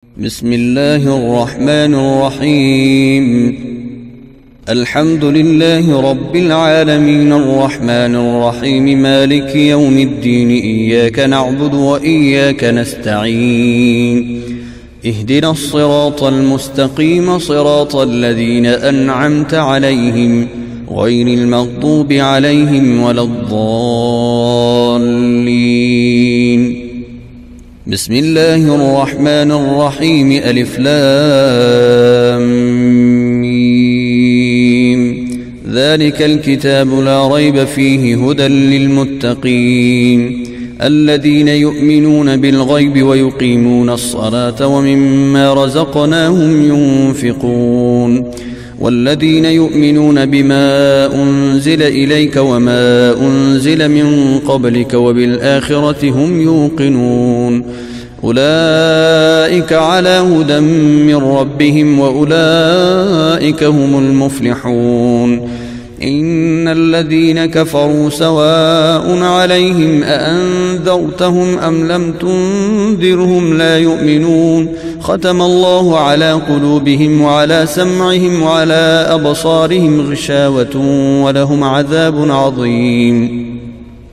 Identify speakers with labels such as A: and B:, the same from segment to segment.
A: بسم الله الرحمن الرحيم. الحمد لله رب العالمين الرحمن الرحيم مالك يوم الدين. إياك نعبد وإياك نستعين. اهدنا الصراط المستقيم صراط الذين أنعمت عليهم غير المغضوب عليهم ولا الضالين. بسم الله الرحمن الرحيم. ألف لام ميم. ذلك الكتاب لا ريب فيه هدى للمتقين الذين يؤمنون بالغيب ويقيمون الصلاة ومما رزقناهم ينفقون والذين يؤمنون بما أنزل إليك وما أنزل من قبلك وبالآخرة هم يوقنون. أولئك على هدى من ربهم وأولئك هم المفلحون. إن الذين كفروا سواء عليهم أأنذرتهم أم لم تنذرهم لا يؤمنون. ختم الله على قلوبهم وعلى سمعهم وعلى أبصارهم غشاوة ولهم عذاب عظيم.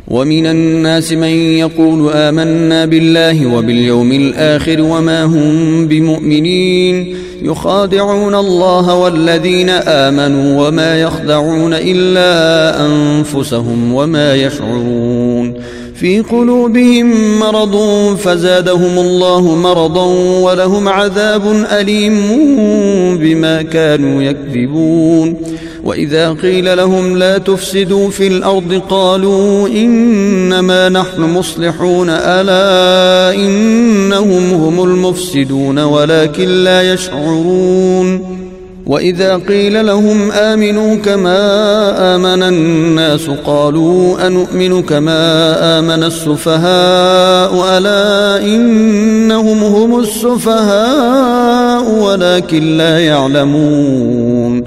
A: ومن الناس من يقول آمنا بالله وباليوم الآخر وما هم بمؤمنين. يخادعون الله والذين آمنوا وما يخدعون إلا أنفسهم وما يشعرون. في قلوبهم مرض فزادهم الله مرضا ولهم عذاب أليم بما كانوا يكذبون. وإذا قيل لهم لا تفسدوا في الأرض قالوا إنما نحن مصلحون ألا إنهم هم المفسدون ولكن لا يشعرون. وإذا قيل لهم آمنوا كما آمن الناس قالوا أنؤمن كما آمن السفهاء ألا إنهم هم السفهاء ولكن لا يعلمون.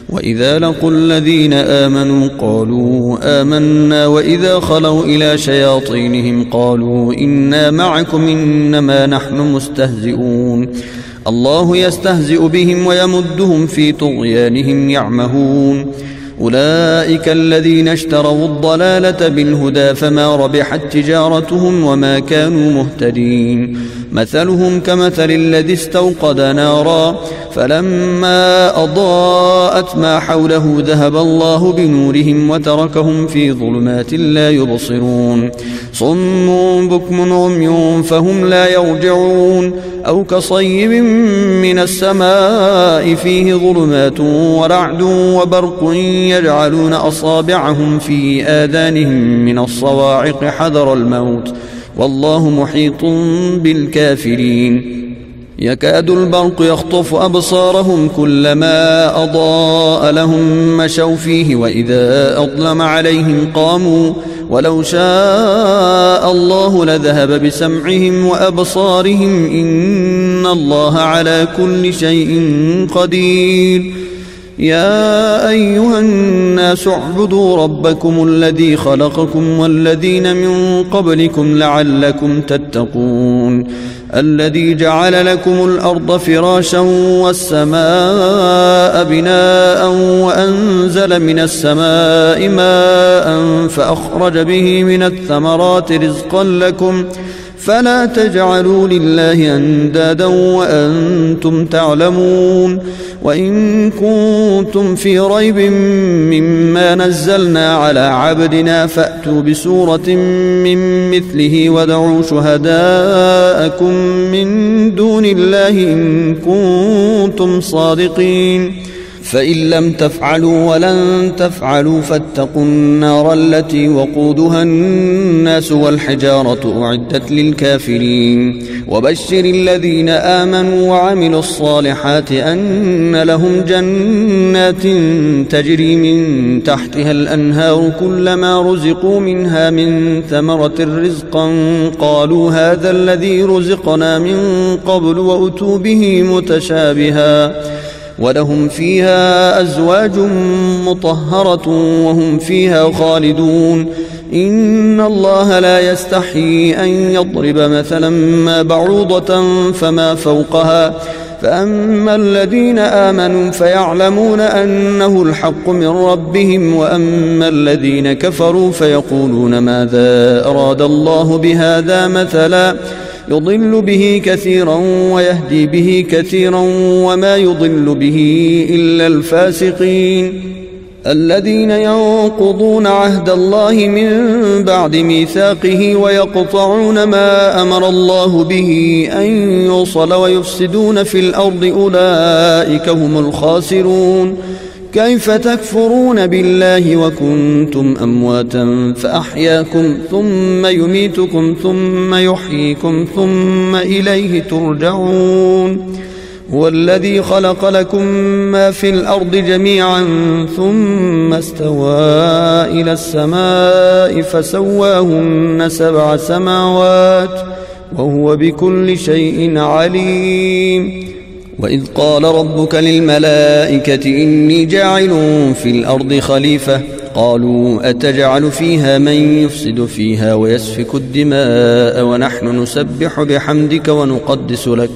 A: وإذا لقوا الذين آمنوا قالوا آمنا وإذا خلوا إلى شياطينهم قالوا إنا معكم إنما نحن مستهزئون. الله يستهزئ بهم ويمدهم في طغيانهم يعمهون. أولئك الذين اشتروا الضلالة بالهدى فما ربحت تجارتهم وما كانوا مهتدين. مثلهم كمثل الذي استوقد نارا فلما أضاءت ما حوله ذهب الله بنورهم وتركهم في ظلمات لا يبصرون. صم بكم عمي فهم لا يرجعون. أو كصيب من السماء فيه ظلمات ورعد وبرق يجعلون أصابعهم في آذانهم من الصواعق حذر الموت والله محيط بالكافرين. يكاد البرق يخطف أبصارهم كلما أضاء لهم مشوا فيه وإذا أظلم عليهم قاموا ولو شاء الله لذهب بسمعهم وأبصارهم إن الله على كل شيء قدير. يا أيها الناس اعبدوا ربكم الذي خلقكم والذين من قبلكم لعلكم تتقون. الذي جعل لكم الأرض فراشا والسماء بناء وأنزل من السماء ماء فأخرج به من الثمرات رزقا لكم فلا تجعلوا لله أندادا وأنتم تعلمون. وإن كنتم في ريب مما نزلنا على عبدنا فأتوا بسورة من مثله ودعوا شهداءكم من دون الله إن كنتم صادقين. فإن لم تفعلوا ولن تفعلوا فاتقوا النار التي وقودها الناس والحجارة أعدت للكافرين. وبشر الذين آمنوا وعملوا الصالحات أن لهم جنات تجري من تحتها الأنهار كلما رزقوا منها من ثمرة رزقا قالوا هذا الذي رزقنا من قبل وأتوا به متشابها ولهم فيها أزواج مطهرة وهم فيها خالدون. إن الله لا يستحيي أن يضرب مثلا ما بعوضة فما فوقها فأما الذين آمنوا فيعلمون أنه الحق من ربهم وأما الذين كفروا فيقولون ماذا أراد الله بهذا مثلا يضل به كثيرا ويهدي به كثيرا وما يضل به إلا الفاسقين الذين ينقضون عهد الله من بعد ميثاقه ويقطعون ما أمر الله به أن يوصل ويفسدون في الأرض أولئك هم الخاسرون كيف تكفرون بالله وكنتم أمواتا فأحياكم ثم يميتكم ثم يحييكم ثم إليه ترجعون هو الذي خلق لكم ما في الأرض جميعا ثم استوى إلى السماء فسواهن 7 سماوات وهو بكل شيء عليم وإذ قال ربك للملائكة إني جاعل في الأرض خليفة قالوا أتجعل فيها من يفسد فيها ويسفك الدماء ونحن نسبح بحمدك ونقدس لك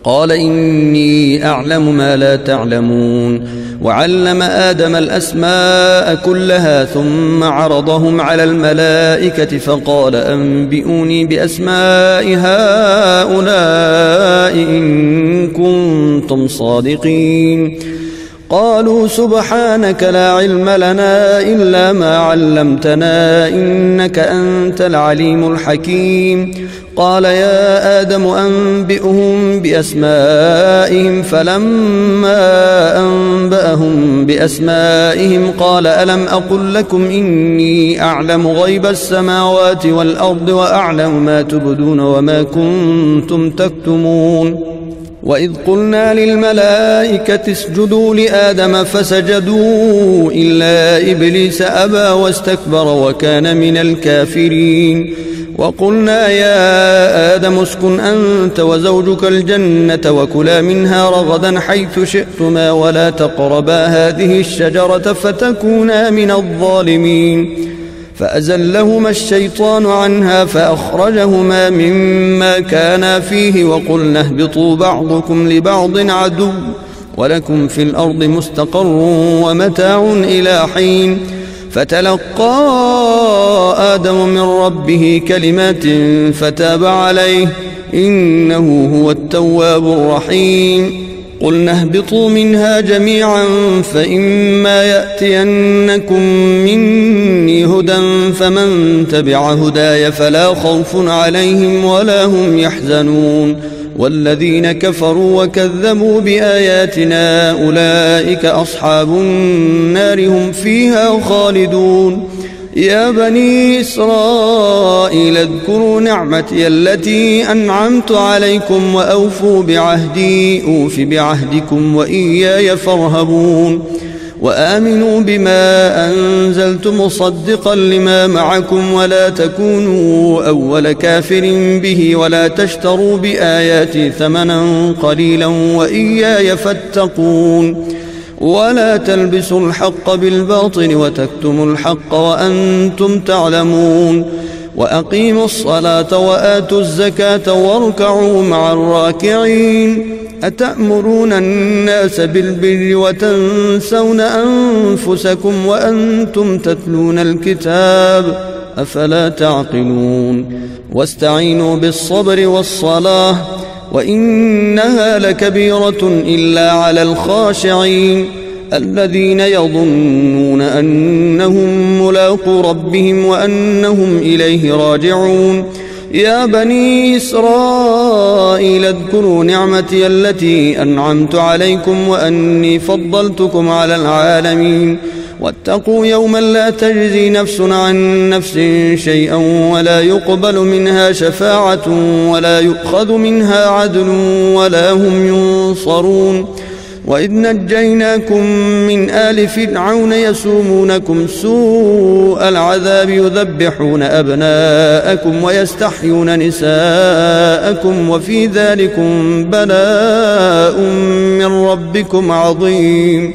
A: قال إني أعلم ما لا تعلمون وعلم آدم الأسماء كلها ثم عرضهم على الملائكة فقال أنبئوني بأسماء هؤلاء إن كنتم صادقين قالوا سبحانك لا علم لنا إلا ما علمتنا إنك أنت العليم الحكيم قال يا آدم أنبئهم بأسمائهم فلما أنبأهم بأسمائهم قال ألم أقل لكم إني أعلم غيب السماوات والأرض وأعلم ما تبدون وما كنتم تكتمون وإذ قلنا للملائكة اسجدوا لآدم فسجدوا إلا إبليس أبى واستكبر وكان من الكافرين وقلنا يا آدم اسكن أنت وزوجك الجنة وكلا منها رغدا حيث شئتما ولا تقربا هذه الشجرة فتكونا من الظالمين فأزلهما الشيطان عنها فأخرجهما مما كانا فيه وقلنا اهبطوا بعضكم لبعض عدو ولكم في الأرض مستقر ومتاع إلى حين فتلقى آدم من ربه كلمات فتاب عليه إنه هو التواب الرحيم قلنا اهبطوا منها جميعا فإما يأتينكم مني هدى فمن تبع هداي فلا خوف عليهم ولا هم يحزنون والذين كفروا وكذبوا بآياتنا أولئك أصحاب النار هم فيها خالدون يا بني إسرائيل اذكروا نعمتي التي أنعمت عليكم وأوفوا بعهدي أوف بعهدكم وإياي فارهبون وآمنوا بما أنزلت مصدقا لما معكم ولا تكونوا أول كافر به ولا تشتروا بآياتي ثمنا قليلا وإياي فاتقون ولا تلبسوا الحق بالباطل وتكتموا الحق وأنتم تعلمون وأقيموا الصلاة وآتوا الزكاة واركعوا مع الراكعين أتأمرون الناس بالبر وتنسون أنفسكم وأنتم تتلون الكتاب أفلا تعقلون واستعينوا بالصبر والصلاة وإنها لكبيرة إلا على الخاشعين الذين يظنون أنهم ملاقو ربهم وأنهم إليه راجعون يا بني إسرائيل اذكروا نعمتي التي أنعمت عليكم وأني فضلتكم على العالمين واتقوا يوما لا تجزي نفس عن نفس شيئا ولا يقبل منها شفاعة ولا يؤخذ منها عدل ولا هم ينصرون وإذ نجيناكم من آل فرعون يسومونكم سوء العذاب يذبحون أبناءكم ويستحيون نساءكم وفي ذلكم بلاء من ربكم عظيم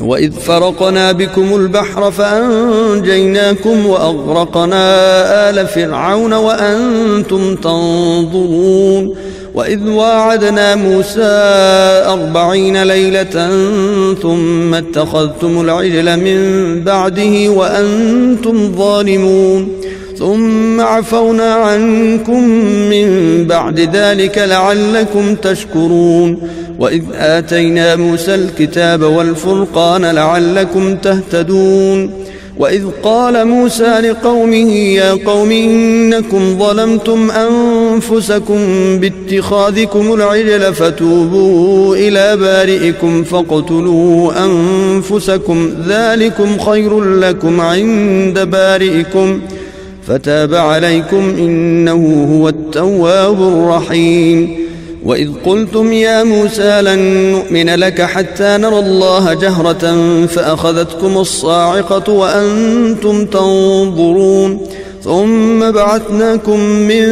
A: وإذ فرقنا بكم البحر فأنجيناكم وأغرقنا آل فرعون وأنتم تنظرون وإذ واعدنا موسى 40 ليلة ثم اتخذتم العجل من بعده وأنتم ظالمون ثم عفونا عنكم من بعد ذلك لعلكم تشكرون وإذ آتينا موسى الكتاب والفرقان لعلكم تهتدون وإذ قال موسى لقومه يا قوم إنكم ظلمتم أنفسكم باتخاذكم العجل فتوبوا إلى بارئكم فاقتلوا أنفسكم ذلكم خير لكم عند بارئكم فتاب عليكم إنه هو التواب الرحيم وإذ قلتم يا موسى لن نؤمن لك حتى نرى الله جهرة فأخذتكم الصاعقة وأنتم تنظرون ثم بعثناكم من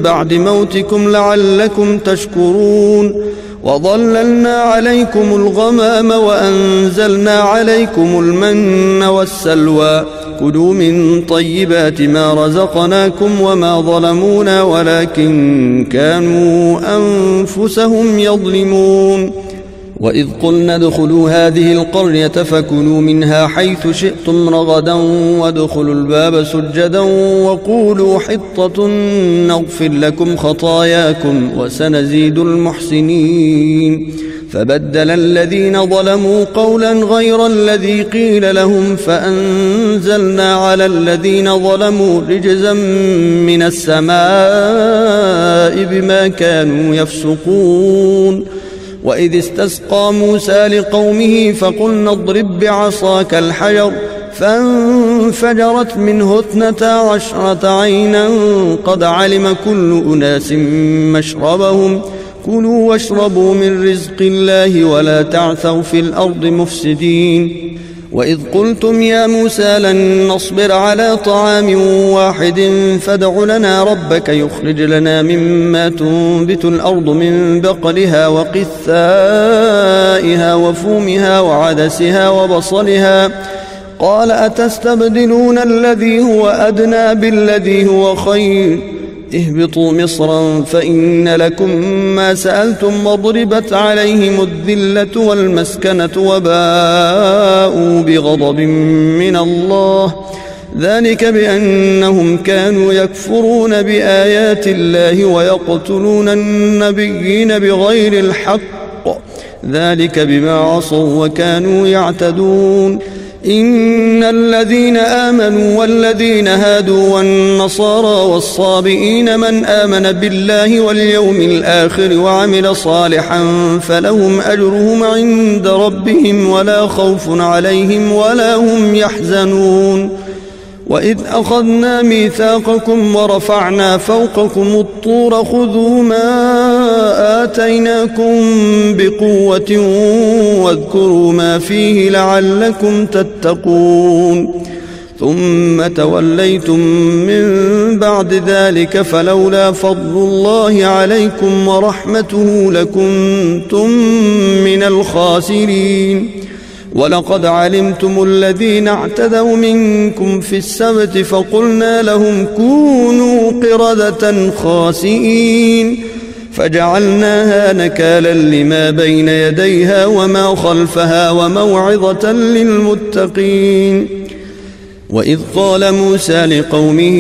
A: بعد موتكم لعلكم تشكرون وظللنا عليكم الغمام وأنزلنا عليكم المن والسلوى كلوا من طيبات ما رزقناكم وما ظلمونا ولكن كانوا أنفسهم يظلمون وإذ قلنا ادخلوا هذه القرية فكلوا منها حيث شئتم رغدا وادخلوا الباب سجدا وقولوا حطة نغفر لكم خطاياكم وسنزيد المحسنين فبدل الذين ظلموا قولا غير الذي قيل لهم فأنزلنا على الذين ظلموا رجزا من السماء بما كانوا يفسقون وإذ استسقى موسى لقومه فقلنا اضرب بعصاك الحجر فانفجرت منه 12 عينا قد علم كل أناس مشربهم كلوا واشربوا من رزق الله ولا تعثوا في الأرض مفسدين وإذ قلتم يا موسى لن نصبر على طعام واحد فادع لنا ربك يخرج لنا مما تنبت الأرض من بقلها وقثائها وفومها وعدسها وبصلها قال أتستبدلون الذي هو أدنى بالذي هو خير اهبطوا مصرا فإن لكم ما سألتم وضربت عليهم الذلة والمسكنة وباءوا بغضب من الله ذلك بأنهم كانوا يكفرون بآيات الله ويقتلون النبيين بغير الحق ذلك بما عصوا وكانوا يعتدون إن الذين آمنوا والذين هادوا والنصارى والصابئين من آمن بالله واليوم الآخر وعمل صالحا فلهم أجرهم عند ربهم ولا خوف عليهم ولا هم يحزنون وإذ أخذنا ميثاقكم ورفعنا فوقكم الطور خذوا ما آتيناكم بقوة واذكروا ما فيه لعلكم تتقون ثم توليتم من بعد ذلك فلولا فضل الله عليكم ورحمته لكنتم من الخاسرين ولقد علمتم الذين اعتدوا منكم في السبت فقلنا لهم كونوا قردة خاسئين فجعلناها نكالا لما بين يديها وما خلفها وموعظة للمتقين وإذ قال موسى لقومه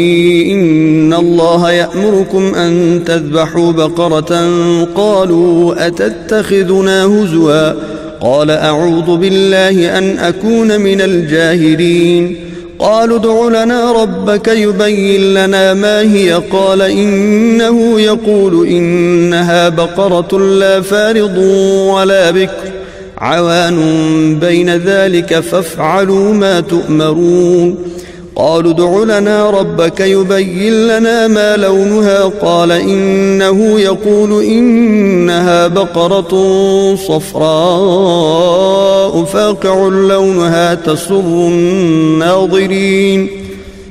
A: إن الله يأمركم أن تذبحوا بقرة قالوا أتتخذنا هزوا قال أعوذ بالله أن أكون من الجاهلين قالوا ادع لنا ربك يبين لنا ما هي قال إنه يقول إنها بقرة لا فارض ولا بكر عوان بين ذلك فافعلوا ما تؤمرون قالوا ادع لنا ربك يبين لنا ما لونها قال إنه يقول إنها بقرة صفراء فاقع لونها تسر الناظرين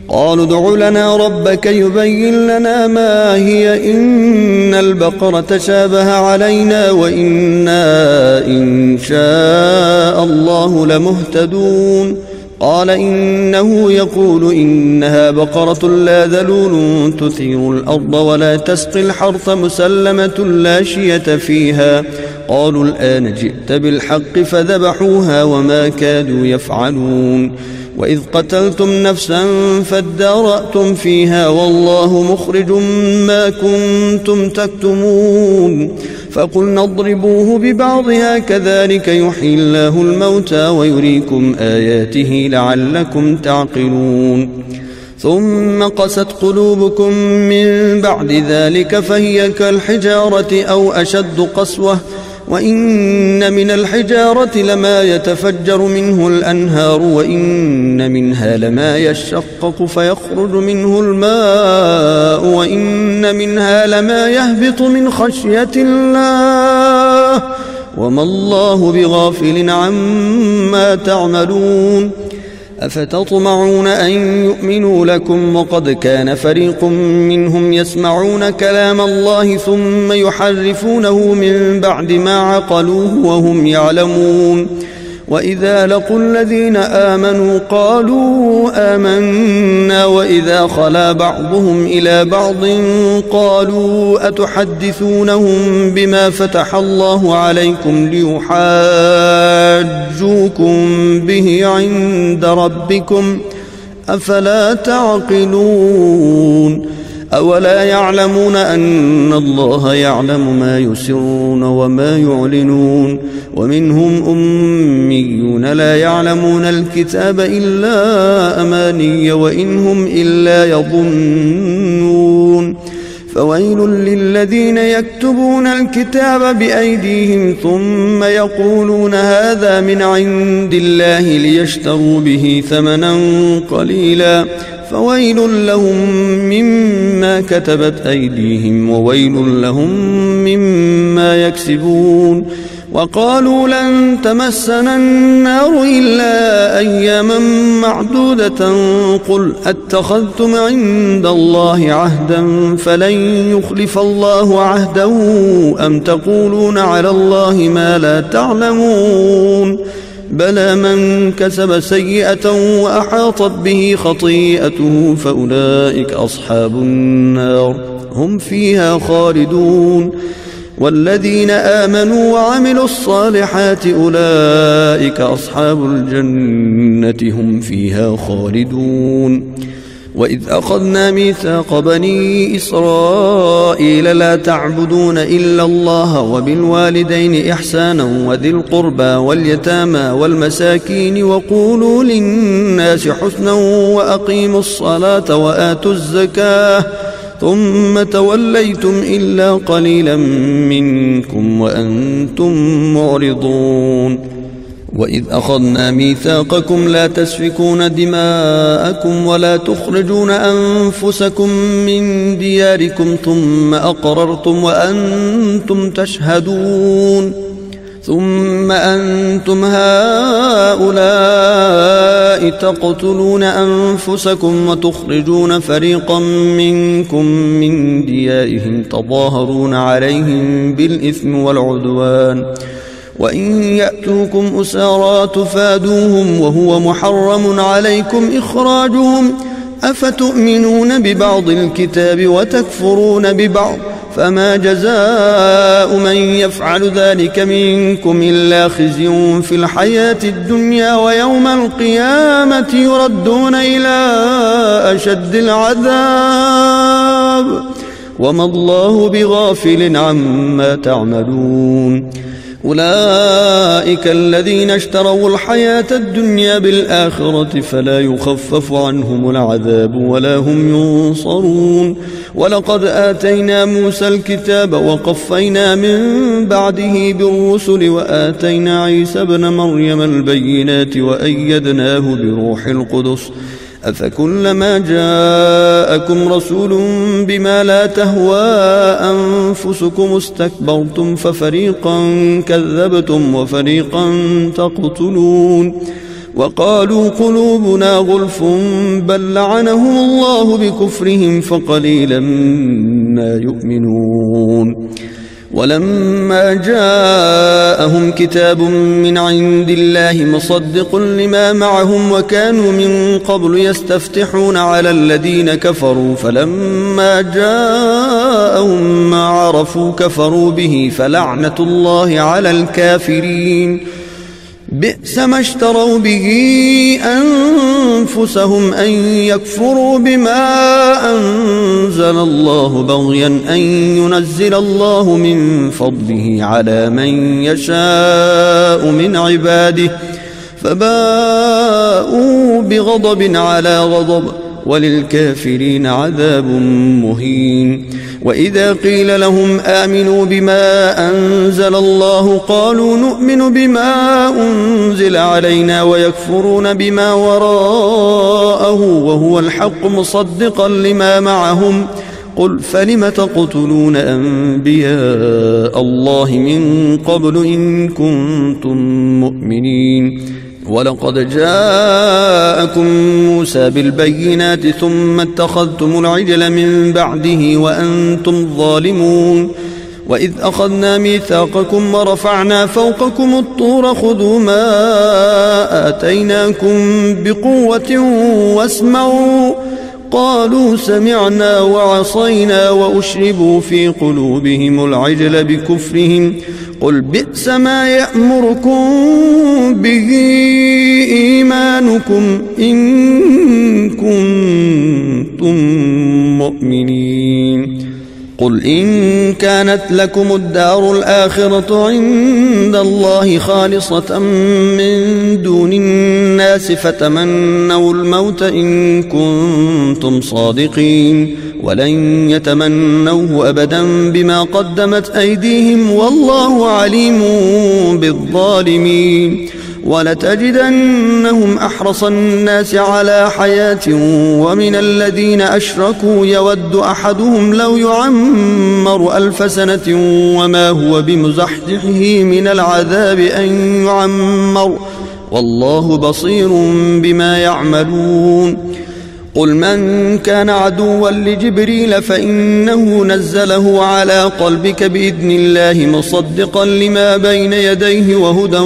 A: قالوا ادع لنا ربك يبين لنا ما هي إن البقرة تشابه علينا وإنا إن شاء الله لمهتدون قال إنه يقول إنها بقرة لا ذلول تثير الأرض ولا تسقي الحرث مسلمة لا شية فيها قالوا الآن جئت بالحق فذبحوها وما كادوا يفعلون وإذ قتلتم نفسا فادارأتم فيها والله مخرج ما كنتم تكتمون فقلنا اضربوه ببعضها كذلك يحيي الله الموتى ويريكم آياته لعلكم تعقلون ثم قست قلوبكم من بعد ذلك فهي كالحجارة أو أشد قسوة وإن من الحجارة لما يتفجر منه الأنهار وإن منها لما يشقق فيخرج منه الماء وإن منها لما يهبط من خشية الله وما الله بغافل عما تعملون أفتطمعون أن يؤمنوا لكم وقد كان فريق منهم يسمعون كلام الله ثم يحرفونه من بعد ما عقلوه وهم يعلمون وإذا لقوا الذين آمنوا قالوا آمنا وإذا خلا بعضهم إلى بعض قالوا أتحدثونهم بما فتح الله عليكم ليحاجوكم به عند ربكم أفلا تعقلون أولا يعلمون أن الله يعلم ما يسرون وما يعلنون ومنهم أميون لا يعلمون الكتاب إلا أماني وإنهم إلا يظنون فويل للذين يكتبون الكتاب بأيديهم ثم يقولون هذا من عند الله ليشتروا به ثمنا قليلا فويل لهم مما كتبت أيديهم وويل لهم مما يكسبون وقالوا لن تمسنا النار إلا أياما معدودة قل أتخذتم عند الله عهدا فلن يخلف الله عهده أم تقولون على الله ما لا تعلمون بلى من كسب سيئة وأحاطت به خطيئته فأولئك أصحاب النار هم فيها خالدون والذين آمنوا وعملوا الصالحات أولئك أصحاب الجنة هم فيها خالدون وإذ أخذنا ميثاق بني إسرائيل لا تعبدون إلا الله وبالوالدين إحسانا وذي القربى واليتامى والمساكين وقولوا للناس حسنا وأقيموا الصلاة وآتوا الزكاة ثم توليتم إلا قليلا منكم وأنتم معرضون وإذ أخذنا ميثاقكم لا تسفكون دماءكم ولا تخرجون أنفسكم من دياركم ثم أقررتم وأنتم تشهدون ثم أنتم هؤلاء تقتلون أنفسكم وتخرجون فريقا منكم من ديارهم تظاهرون عليهم بالإثم والعدوان وإن يأتوكم أسارى تفادوهم وهو محرم عليكم إخراجهم أفتؤمنون ببعض الكتاب وتكفرون ببعض فما جزاء من يفعل ذلك منكم إلا خزي في الحياة الدنيا ويوم القيامة يردون إلى أشد العذاب وما الله بغافل عما تعملون أولئك الذين اشتروا الحياة الدنيا بالآخرة فلا يخفف عنهم العذاب ولا هم ينصرون ولقد آتينا موسى الكتاب وقفينا من بعده بالرسل وآتينا عيسى ابن مريم البينات وأيدناه بروح القدس أفكلما جاءكم رسول بما لا تهوى أنفسكم استكبرتم ففريقا كذبتم وفريقا تقتلون وقالوا قلوبنا غلف بل لعنهم الله بكفرهم فقليلا ما يؤمنون ولما جاءهم كتاب من عند الله مصدق لما معهم وكانوا من قبل يستفتحون على الذين كفروا فلما جاءهم ما عرفوا كفروا به فلعنة الله على الكافرين بئس ما اشتروا به أنفسهم أن يكفروا بما أنزل الله بغيا أن ينزل الله من فضله على من يشاء من عباده فباءوا بغضب على غضب وللكافرين عذاب مهين وإذا قيل لهم آمنوا بما أنزل الله قالوا نؤمن بما أنزل علينا ويكفرون بما وراءه وهو الحق مصدقا لما معهم قل فلم تقتلون أنبياء الله من قبل إن كنتم مؤمنين ولقد جاءكم موسى بالبينات ثم اتخذتم العجل من بعده وأنتم ظالمون وإذ أخذنا ميثاقكم ورفعنا فوقكم الطور خذوا ما آتيناكم بقوة واسمعوا قالوا سمعنا وعصينا وأشربوا في قلوبهم العجل بكفرهم قل بئس ما يأمركم به إيمانكم إن كنتم مؤمنين قل إن كانت لكم الدار الآخرة عند الله خالصة من دون الناس فتمنوا الموت إن كنتم صادقين ولن يتمنوه أبدا بما قدمت أيديهم والله عليم بالظالمين ولتجدنهم أحرص الناس على حياة ومن الذين أشركوا يود أحدهم لو يعمر 1000 سنة وما هو بمزحزحه من العذاب أن يعمر والله بصير بما يعملون قل من كان عدوا لجبريل فإنه نزله على قلبك بإذن الله مصدقا لما بين يديه وهدى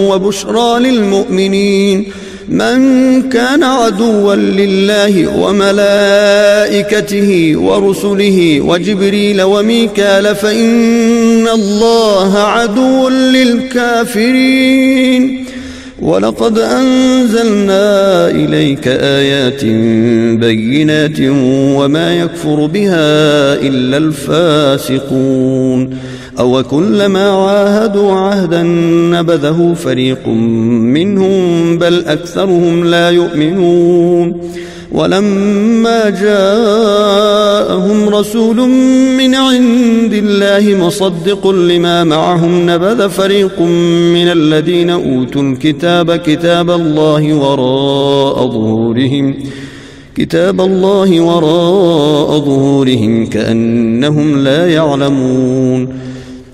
A: وبشرى للمؤمنين من كان عدوا لله وملائكته ورسله وجبريل وميكال فإن الله عدو للكافرين ولقد أنزلنا إليك آيات بينات وما يكفر بها إلا الفاسقون أو كلما عاهدوا عهدا نبذه فريق منهم بل أكثرهم لا يؤمنون ولما جاءهم رسول من عند الله مصدق لما معهم نبذ فريق من الذين أوتوا الكتاب كتاب الله وراء ظهورهم كأنهم لا يعلمون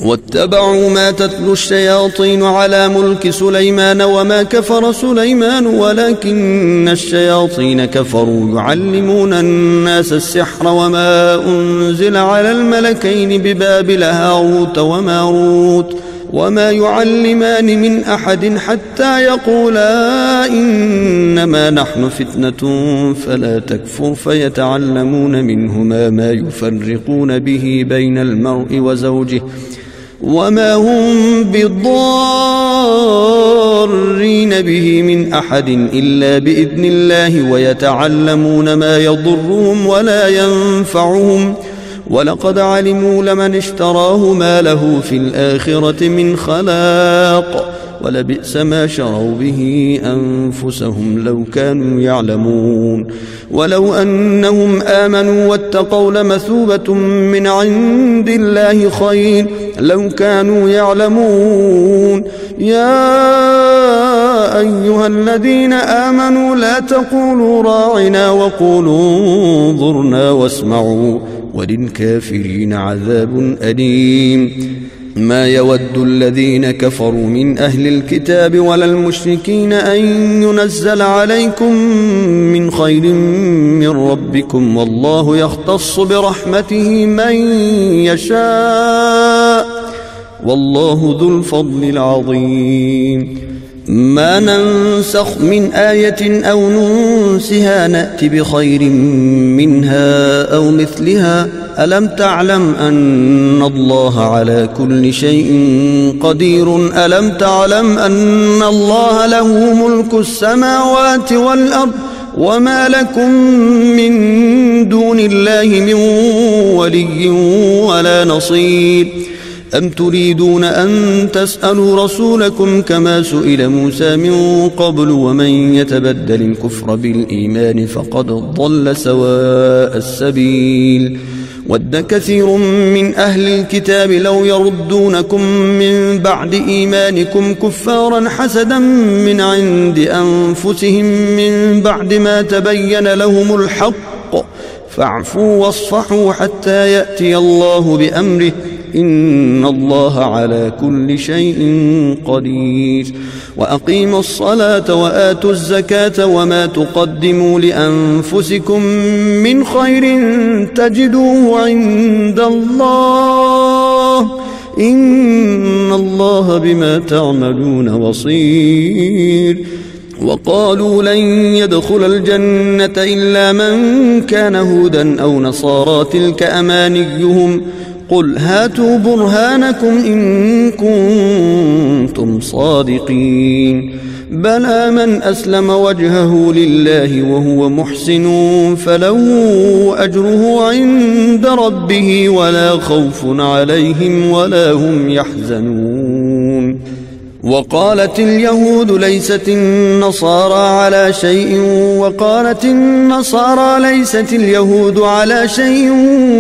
A: واتبعوا ما تتلو الشياطين على ملك سليمان وما كفر سليمان ولكن الشياطين كفروا يعلمون الناس السحر وما أنزل على الملكين ببابل هاروت وماروت وما يعلمان من أحد حتى يقولا إنما نحن فتنة فلا تكفر فيتعلمون منهما ما يفرقون به بين المرء وزوجه وما هم بضارين به من أحد إلا بإذن الله ويتعلمون ما يضرهم ولا ينفعهم ولقد علموا لمن اشتراه ما له في الآخرة من خلاق ولبئس ما شروا به أنفسهم لو كانوا يعلمون ولو أنهم آمنوا واتقوا لمثوبة من عند الله خير لو كانوا يعلمون يا أيها الذين آمنوا لا تقولوا راعنا وقولوا انظرنا واسمعوا وللكافرين عذاب أليم ما يود الذين كفروا من أهل الكتاب ولا المشركين أن ينزل عليكم من خير من ربكم والله يختص برحمته من يشاء والله ذو الفضل العظيم ما ننسخ من آية أو ننسها نأت بخير منها أو مثلها ألم تعلم أن الله على كل شيء قدير ألم تعلم أن الله له ملك السماوات والأرض وما لكم من دون الله من ولي ولا نصير أم تريدون أن تسألوا رسولكم كما سئل موسى من قبل ومن يتبدل الكفر بالإيمان فقد ضل سواء السبيل ود كثير من أهل الكتاب لو يردونكم من بعد إيمانكم كفارا حسدا من عند أنفسهم من بعد ما تبين لهم الحق فاعفوا واصفحوا حتى يأتي الله بأمره إن الله على كل شيء قدير وأقيموا الصلاة وآتوا الزكاة وما تقدموا لأنفسكم من خير تجدوه عند الله إن الله بما تعملون بصير وقالوا لن يدخل الجنة إلا من كان هودا أو نصارى تلك أمانيهم قل هاتوا برهانكم إن كنتم صادقين بلى من أسلم وجهه لله وهو محسن فله أجره عند ربه ولا خوف عليهم ولا هم يحزنون وقالت اليهود ليست النصارى على شيء وقالت النصارى ليست اليهود على شيء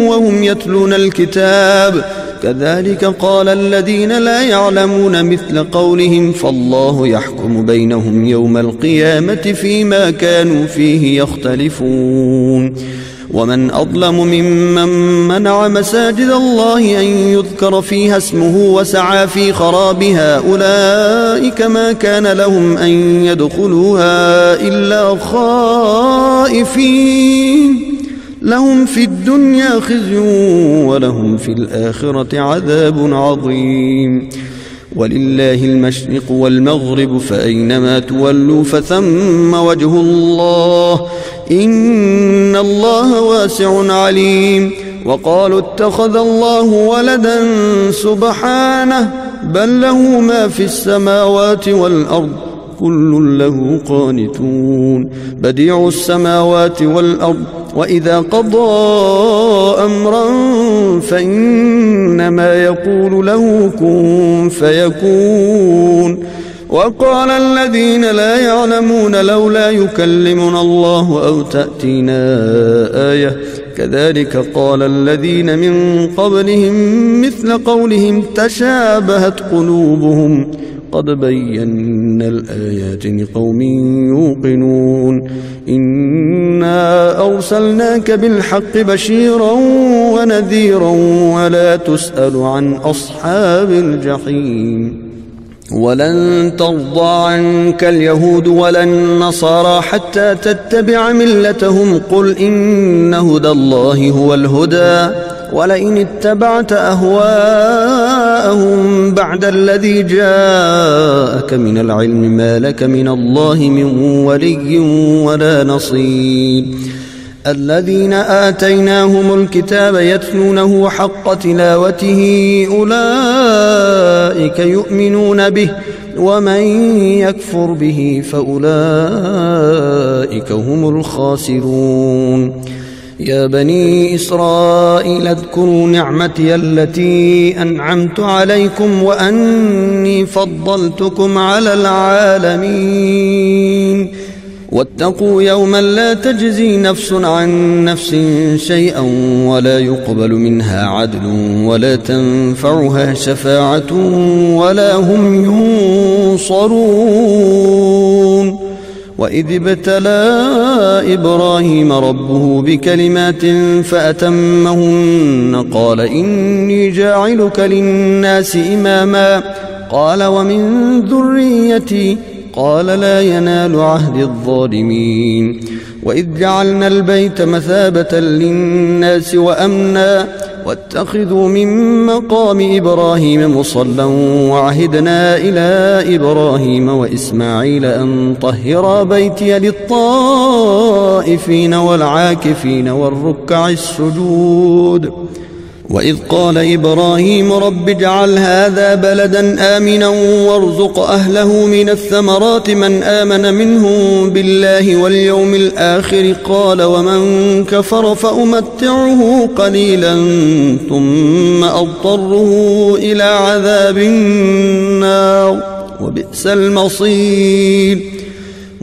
A: وهم يتلون الكتاب كذلك قال الذين لا يعلمون مثل قولهم فالله يحكم بينهم يوم القيامة فيما كانوا فيه يختلفون ومن أظلم ممن منع مساجد الله أن يذكر فيها اسمه وسعى في خرابها أولئك ما كان لهم أن يدخلوها إلا خائفين لهم في الدنيا خزي ولهم في الآخرة عذاب عظيم ولله المشرق والمغرب فأينما تولوا فثم وجه الله إن الله واسع عليم وقالوا اتخذ الله ولدا سبحانه بل له ما في السماوات والأرض كل له قانتون بديع السماوات والأرض وإذا قضى أمرا فإنما يقول له كن فيكون وقال الذين لا يعلمون لولا يكلمنا الله أو تأتينا آية كذلك قال الذين من قبلهم مثل قولهم تشابهت قلوبهم قد بينا الآيات لقوم يوقنون إنا أرسلناك بالحق بشيرا ونذيرا ولا تسأل عن أصحاب الجحيم ولن ترضى عنك اليهود ولا النصارى حتى تتبع ملتهم قل إن هدى الله هو الهدى ولئن اتبعت أهواءهم بعد الذي جاءك من العلم ما لك من الله من ولي ولا نصير الذين آتيناهم الكتاب يتلونه حق تلاوته أولئك يؤمنون به ومن يكفر به فأولئك هم الخاسرون يا بني إسرائيل اذكروا نعمتي التي أنعمت عليكم وأني فضلتكم على العالمين واتقوا يوما لا تجزي نفس عن نفس شيئا ولا يقبل منها عدل ولا تنفعها شفاعة ولا هم ينصرون وإذ ابتلى إبراهيم ربه بكلمات فأتمهن قال إني جاعلك للناس إماما قال ومن ذريتي قال لا ينال عهد الظالمين وإذ جعلنا البيت مثابة للناس وأمنا واتخذوا من مقام إبراهيم مصلى وعهدنا إلى إبراهيم وإسماعيل أن طهرا بيتي للطائفين والعاكفين والركع السجود وإذ قال إبراهيم رب اجعل هذا بلدا آمنا وارزق أهله من الثمرات من آمن منهم بالله واليوم الآخر قال ومن كفر فأمتعه قليلا ثم أضطره إلى عذاب النار وبئس المصير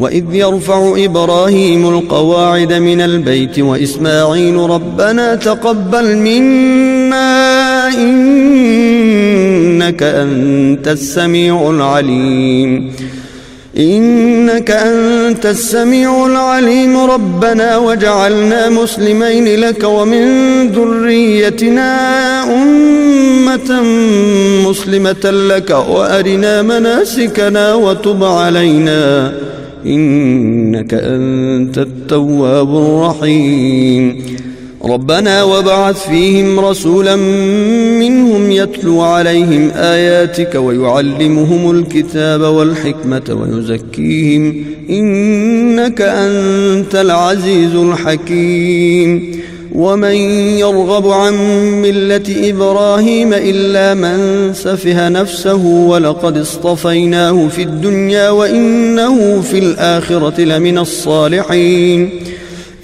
A: وإذ يرفع إبراهيم القواعد من البيت وإسماعيل ربنا تقبل منا إنك أنت السميع العليم ربنا وجعلنا مسلمين لك ومن ذريتنا أمة مسلمة لك وأرنا مناسكنا وتب علينا إنك أنت التواب الرحيم ربنا وابعث فيهم رسولا منهم يتلو عليهم آياتك ويعلمهم الكتاب والحكمة ويزكيهم إنك أنت العزيز الحكيم ومن يرغب عن ملة إبراهيم إلا من سفه نفسه ولقد اصطفيناه في الدنيا وإنه في الآخرة لمن الصالحين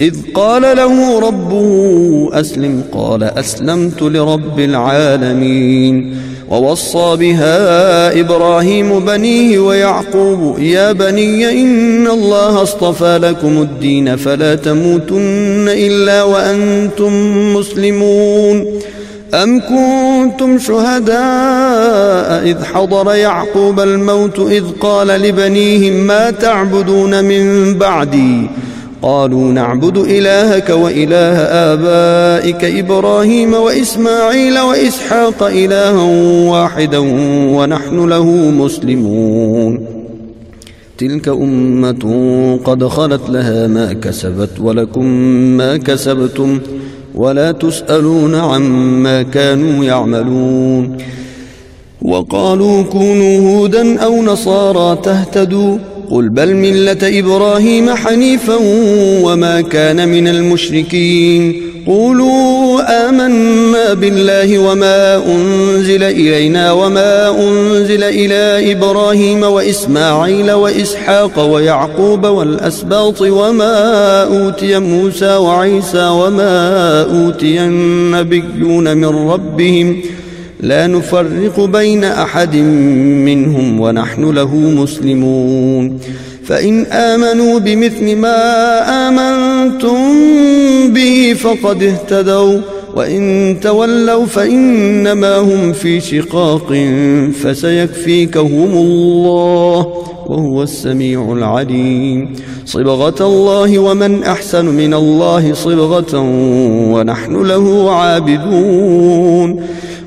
A: إذ قال له ربه أسلم قال أسلمت لرب العالمين ووصى بها إبراهيم بنيه ويعقوب يا بني إن الله اصطفى لكم الدين فلا تموتن إلا وأنتم مسلمون أم كنتم شهداء إذ حضر يعقوب الموت إذ قال لبنيه ما تعبدون من بعدي قالوا نعبد إلهك وإله آبائك إبراهيم وإسماعيل وإسحاق إلها واحدا ونحن له مسلمون تلك أمة قد خلت لها ما كسبت ولكم ما كسبتم ولا تسألون عما كانوا يعملون وقالوا كونوا هودا أو نصارى تهتدوا قل بل ملة إبراهيم حنيفا وما كان من المشركين قولوا آمنا بالله وما أنزل إلينا وما أنزل إلى إبراهيم وإسماعيل وإسحاق ويعقوب والأسباط وما أوتي موسى وعيسى وما أوتي النبيون من ربهم لا نفرق بين أحد منهم ونحن له مسلمون فإن آمنوا بمثل ما آمنتم به فقد اهتدوا وإن تولوا فإنما هم في شقاق فسيكفيكهم الله وهو السميع العليم صبغة الله ومن أحسن من الله صبغة ونحن له عابدون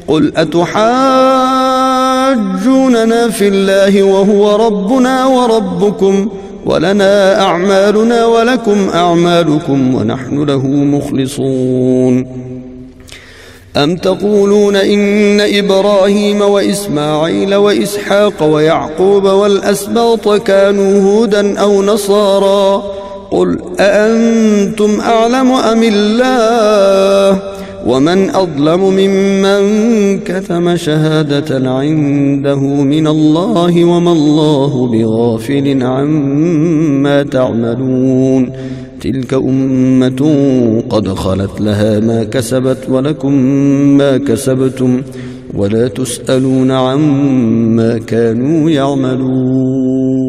A: قل أتحاجوننا في الله وهو ربنا وربكم ولنا أعمالنا ولكم أعمالكم ونحن له مخلصون أم تقولون إن إبراهيم وإسماعيل وإسحاق ويعقوب والأسباط كانوا هودا أو نصارى قل أأنتم أعلم أم الله ومن أظلم ممن كتم شهادة عنده من الله وما الله بغافل عما تعملون تلك أمة قد خلت لها ما كسبت ولكم ما كسبتم ولا تسألون عما كانوا يعملون